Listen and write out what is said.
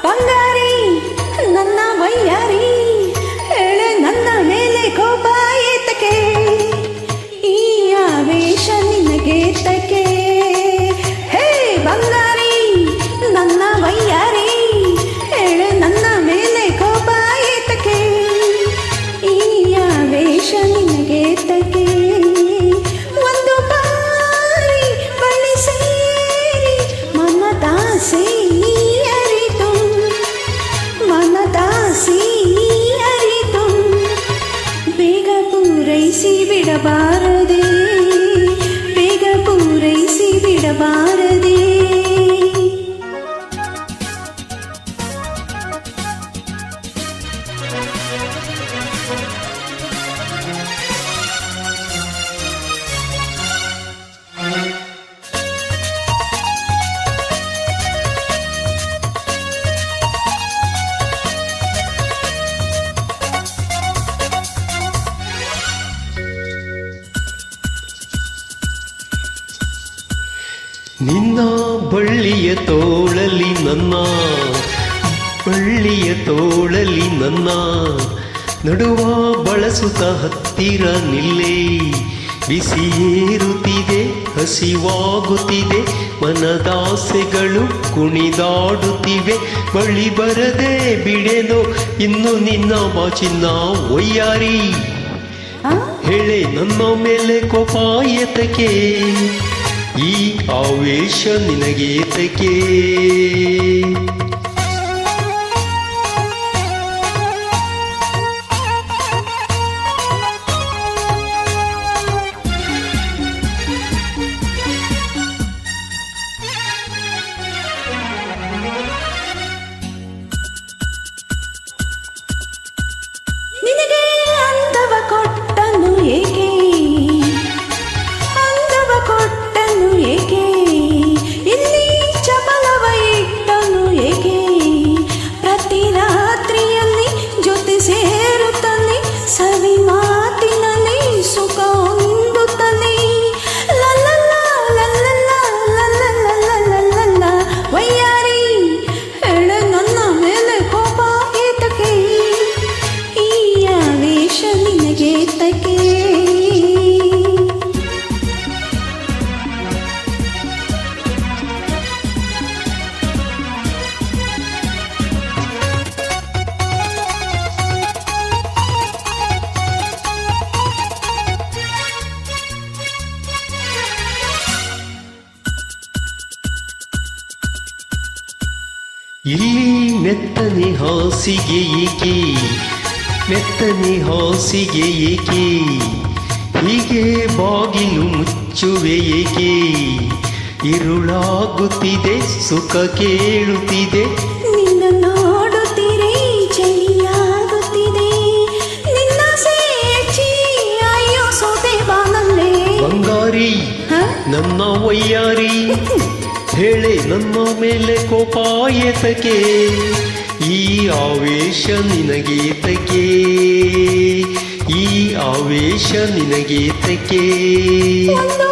ಬಂಗಾರಿ ನನ್ನ ವಯ್ಯಾರಿ ಹೇಳೆ ನನ್ನ ಮೇಲೆ ಕೋಪ ಏತಕ್ಕೆ ಈ ಆವೇಶ ನಿನಗೆ ತಕ್ಕೆ ಹೇ ಬಂಗಾರಿ ನನ್ನ ವಯ್ಯಾರಿ ಹೇಳೆ ನನ್ನ ಮೇಲೆ ಕೋಪ ಏತಕ್ಕೆ ಈ ಆವೇಶ ನಿನಗೆ ತಕ್ಕೆ ಒಂದು ಬಾರಿ ಬಳಿ ಸೇರಿ ಮನದಾಸೆ ಬೇಗ ಪೂರೈಸಿ ಬಿಡಬಾರದೆ ಬೇಗ ಪೂರೈಸಿ ಬಿಡಬಾರದೆ ನಿನ್ನ ಬಳ್ಳಿಯ ತೋಳಲಿ ನನ್ನ ಬಳ್ಳಿಯ ತೋಳಲಿ ನನ್ನ ನಡುವ ಬಳಸುತ್ತ ಹತ್ತಿರ ನಿಲ್ಲೇ ಬಿಸಿ ಏರುತ್ತಿದೆ ಹಸಿವಾಗುತ್ತಿದೆ ಮನದಾಸೆಗಳು ಕುಣಿದಾಡುತ್ತಿವೆ ಬಳಿ ಬರದೆ ಬಿಡೆನೋ ಇನ್ನು ನಿನ್ನ ಬಾಚಿನ್ನ ಒಯ್ಯಾರಿ ಹೇಳೆ ನನ್ನ ಮೇಲೆ ಕೋಪ ಏತಕ್ಕೆ ಈ ಆವೇಶ ನಿನಗೆ ಏತಕ್ಕೆ ನಿನಗೆ ಅಂದವ ಕೊಟ್ಟನು ಏಕೆ ಅಂದವ ಕೊಟ್ಟನು ಏಕೆ ಇಲ್ಲಿ ಚಪಲವ ಇಟ್ಟನು ಏಕೆ ಪ್ರತಿ ರಾತ್ರಿಯಲ್ಲಿ ಜೊತೆ ಸೇರುತ್ತಾನೆ ಸವಿ ಮಾತಿನಲ್ಲಿ ಸುಖ ಹೊಂದುತ್ತಾನೆ ಲಲ್ಲಲ್ಲ ಲಲ್ಲಲ್ಲ ಲಲ್ಲಲ್ಲ ವಯ್ಯಾರಿ ಹೇಳೆ ನನ್ನ ಮೇಲೆ ಕೋಪ ಏತಕ್ಕೆ ಈ ಆವೇಶ ನಿನಗೆ ತಕ್ಕೆ ಇಲ್ಲಿ ಮೆತ್ತನೆ ಹಾಸಿಗೆ ಏಕೆ ಮೆತ್ತನೆ ಹಾಸಿಗೆ ಏಕೆ ಹೀಗೆ ಬಾಗಿಲು ಮುಚ್ಚುವೆ ಏಕೆ ಇರುಳಾಗುತ್ತಿದೆ ಸುಖ ಕೇಳುತ್ತಿದೆ ನಿನ್ನ ನೋಡುತ್ತೀರಿ ಚಳಿಯಾಗುತ್ತಿದೆ ನಿನ್ನ ಸೇಚಿ ಅಯ್ಯೋ ಸೋತೆ ಬಾನಲ್ಲೇ ಬಂಗಾರಿ ನನ್ನ ವಯ್ಯಾರಿ ಹೇಳೆ ನನ್ನ ಮೇಲೆ ಕೋಪ ಏತಕ್ಕೆ ಈ ಆವೇಶ ನಿನಗೆ ಏತಕ್ಕೆ ಈ ಆವೇಶ ನಿನಗೆ ಏತಕ್ಕೆ ಒಂದು